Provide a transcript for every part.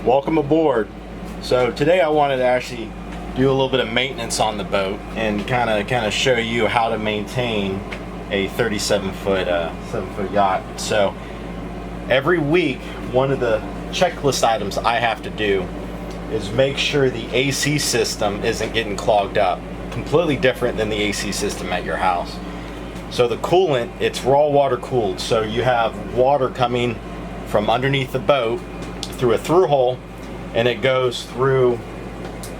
Welcome aboard. So today I wanted to actually do a little bit of maintenance on the boat and kind of show you how to maintain a 37-foot yacht. So every week, one of the checklist items I have to do is make sure the AC system isn't getting clogged up. Completely different than the AC system at your house. So the coolant, it's raw water cooled, so you have water coming from underneath the boat through a through hole, and it goes through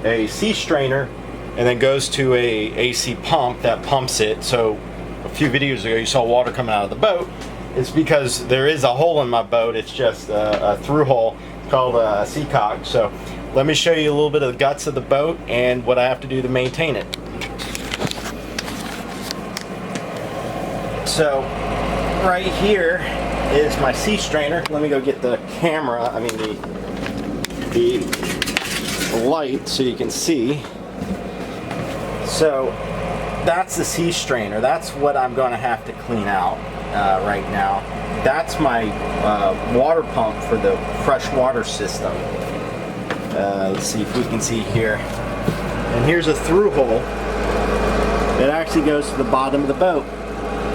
a sea strainer and then goes to a AC pump that pumps it. So a few videos ago you saw water coming out of the boat. It's because there is a hole in my boat. It's just a through hole called a sea cock. So let me show you a little bit of the guts of the boat and what I have to do to maintain it. So right here is my sea strainer. Let me go get the camera, the light so you can see. So that's the sea strainer. That's what I'm going to have to clean out right now. That's my water pump for the fresh water system. Let's see if we can see here. And here's a through hole that actually goes to the bottom of the boat.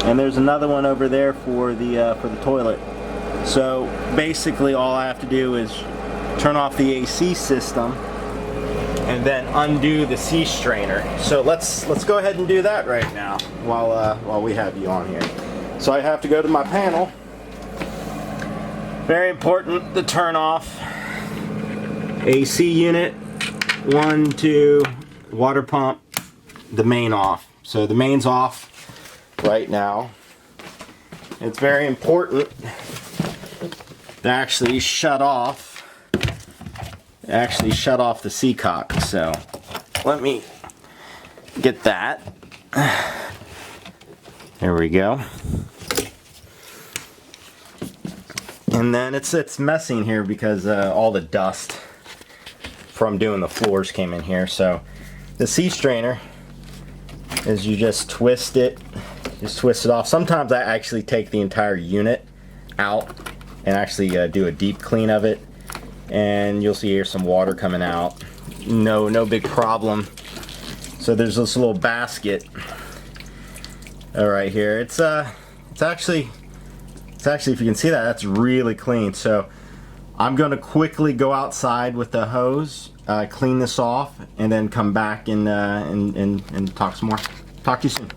And there's another one over there for the toilet. So basically all I have to do is turn off the AC system and then undo the sea strainer. So let's go ahead and do that right now while we have you on here. So I have to go to my panel. Very important to turn off AC unit, 1, 2, water pump, the main off. So the main's off right now. It's very important to actually shut off the sea cock. So let me get that. There we go. And then it's messy in here because all the dust from doing the floors came in here. So the sea strainer is you just twist it off. Sometimes I actually take the entire unit out and actually do a deep clean of it, and you'll see here some water coming out. No big problem. So there's this little basket right here. It's actually if you can see that, that's really clean. So I'm going to quickly go outside with the hose, clean this off, and then come back and talk some more. Talk to you soon.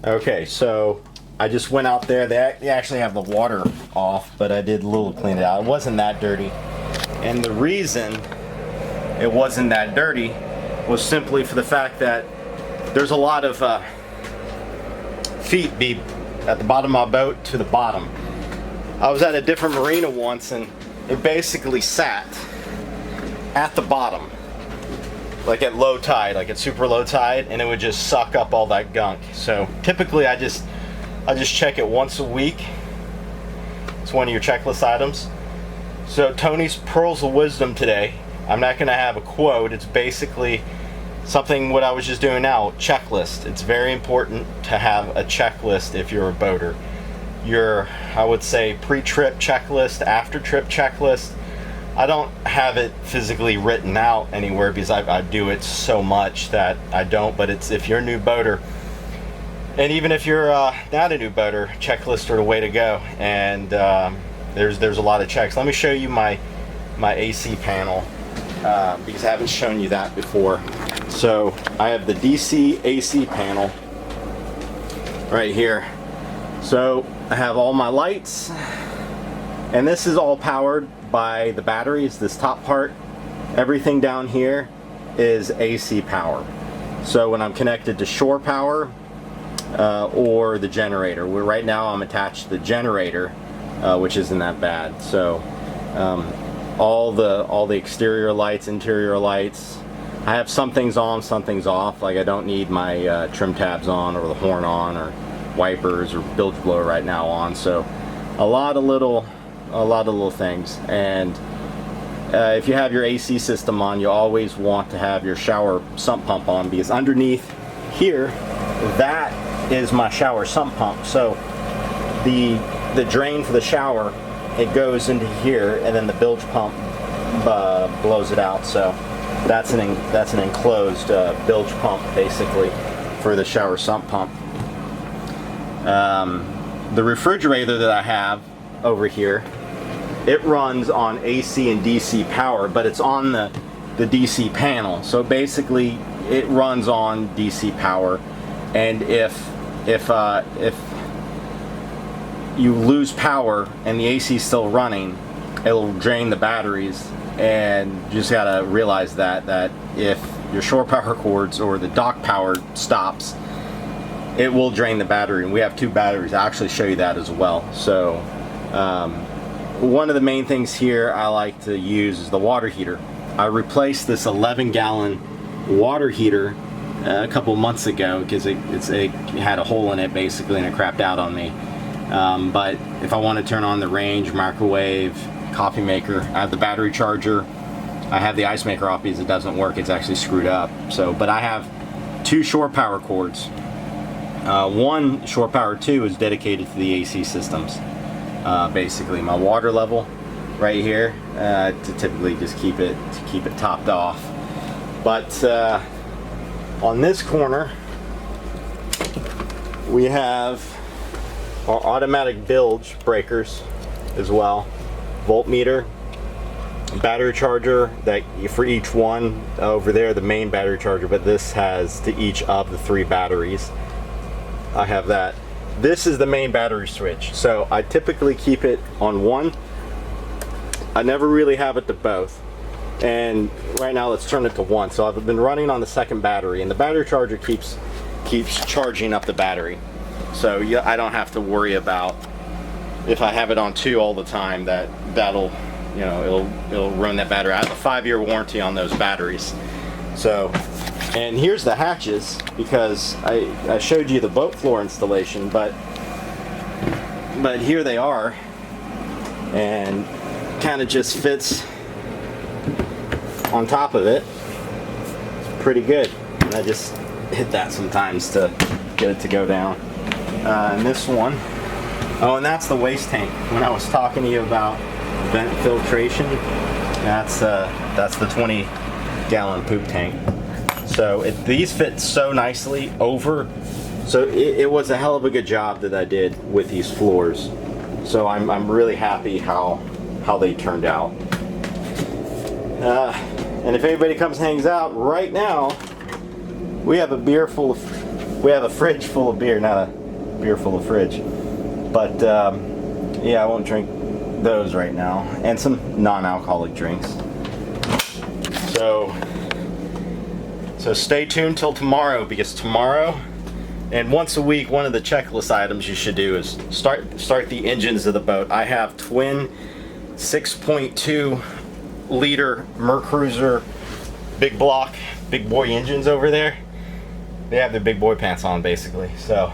Okay, so I just went out there. They actually have the water off, but I did a little clean it out. It wasn't that dirty. And the reason it wasn't that dirty was simply for the fact that there's a lot of feet be at the bottom of my boat to the bottom. I was at a different marina once, and it basically sat at the bottom, like at low tide, like at super low tide, and it would just suck up all that gunk. So typically I just check it once a week. It's one of your checklist items. So Tony's Pearls of Wisdom today, I'm not going to have a quote. It's basically something what I was just doing now, checklist. It's very important to have a checklist if you're a boater. Your, I would say, pre-trip checklist, after-trip checklist. I don't have it physically written out anywhere because I do it so much that I don't, but it's if you're a new boater, and even if you're not a new boater, checklists are the way to go. And there's a lot of checks. Let me show you my AC panel because I haven't shown you that before. So I have the DC AC panel right here. So I have all my lights, and this is all powered by the batteries. This top part, everything down here is AC power. So when I'm connected to shore power or the generator, right now I'm attached to the generator, which isn't that bad. So all the exterior lights, interior lights, I have some things on, some things off. Like I don't need my trim tabs on or the horn on or wipers or bilge blower right now on. So a lot of little things. And if you have your AC system on, you always want to have your shower sump pump on, because underneath here, that is my shower sump pump. So the drain for the shower, it goes into here, and then the bilge pump blows it out. So that's an enclosed bilge pump basically for the shower sump pump. The refrigerator that I have over here, it runs on AC and DC power, but it's on the DC panel. So basically it runs on DC power, and if you lose power and the AC is still running, it'll drain the batteries. And you just gotta realize that if your shore power cords or the dock power stops, it will drain the battery. And we have 2 batteries. I'll actually show you that as well. So one of the main things here I like to use is the water heater. I replaced this 11-gallon water heater a couple months ago because it had a hole in it basically, and it crapped out on me. But if I want to turn on the range, microwave, coffee maker, I have the battery charger. I have the ice maker off because it doesn't work. It's actually screwed up. So, but I have 2 shore power cords. One shore power 2 is dedicated to the AC systems. Basically, my water level right here to typically just keep it topped off. But on this corner, we have our automatic bilge breakers as well, voltmeter, battery charger that for each one. Over there, the main battery charger, but this has to each of the 3 batteries. I have that. This is the main battery switch, so I typically keep it on one. I never really have it to both, and right now let's turn it to one. So I've been running on the 2nd battery, and the battery charger keeps charging up the battery. So yeah, I don't have to worry about if I have it on 2 all the time that'll it'll run that battery. I have a 5-year warranty on those batteries. So, and here's the hatches, because I showed you the boat floor installation, but here they are, and kind of just fits on top of it. It's pretty good. And I just hit that sometimes to get it to go down. And this one, oh, and that's the waste tank. When I was talking to you about vent filtration, that's the 20-gallon poop tank. So these fit so nicely over. So it was a hell of a good job that I did with these floors. So I'm really happy how they turned out. And if anybody comes and hangs out right now, we have a fridge full of beer, not a beer full of fridge. But yeah, I won't drink those right now, and some non-alcoholic drinks. So stay tuned till tomorrow, because tomorrow and once a week, one of the checklist items you should do is start the engines of the boat. I have twin 6.2 liter Mercruiser big block, big boy engines over there. They have their big boy pants on basically. So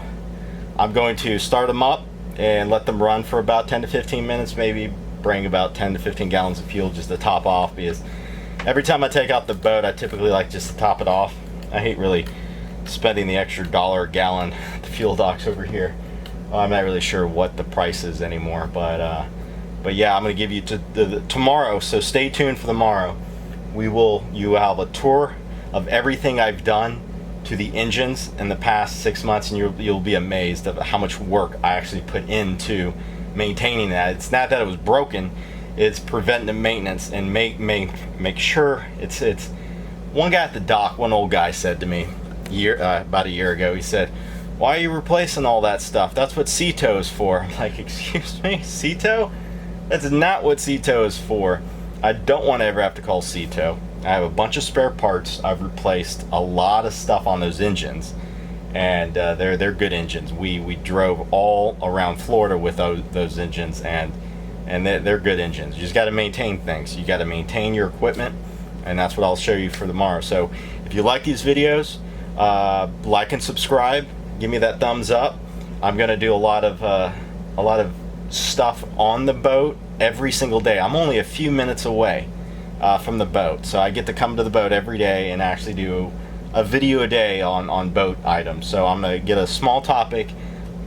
I'm going to start them up and let them run for about 10 to 15 minutes, maybe bring about 10 to 15 gallons of fuel just to top off, because every time I take out the boat, I typically like just to top it off. I hate really spending the extra $1 a gallon at the fuel docks over here. I'm not really sure what the price is anymore, but yeah, I'm going to give you tomorrow, so stay tuned for tomorrow. You will have a tour of everything I've done to the engines in the past 6 months, and you'll be amazed at how much work I actually put into maintaining that. It's not that it was broken, it's preventive maintenance, and make sure it's one guy at the dock, one old guy said to me about a year ago, he said, "Why are you replacing all that stuff? That's what CTO is for." I'm like, excuse me, CTO? That's not what CTO is for. I don't want to ever have to call CTO. I have a bunch of spare parts. I've replaced a lot of stuff on those engines, and they're good engines. We drove all around Florida with those engines, and they're good engines. You just got to maintain things. You got to maintain your equipment, and that's what I'll show you for tomorrow. So if you like these videos, like and subscribe. Give me that thumbs up. I'm gonna do a lot of stuff on the boat every single day. I'm only a few minutes away from the boat, so I get to come to the boat every day and actually do a video a day on boat items. So I'm gonna get a small topic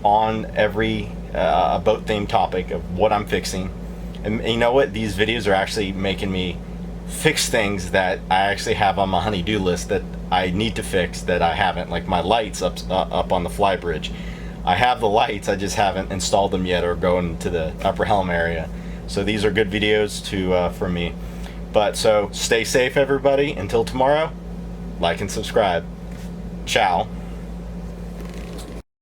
on every boat themed topic of what I'm fixing. And you know what? These videos are actually making me fix things that I actually have on my honey-do list that I need to fix that I haven't, like my lights up on the fly bridge. I have the lights, I just haven't installed them yet or going to the upper helm area. So these are good videos to for me. But so stay safe, everybody. Until tomorrow, like and subscribe. Ciao.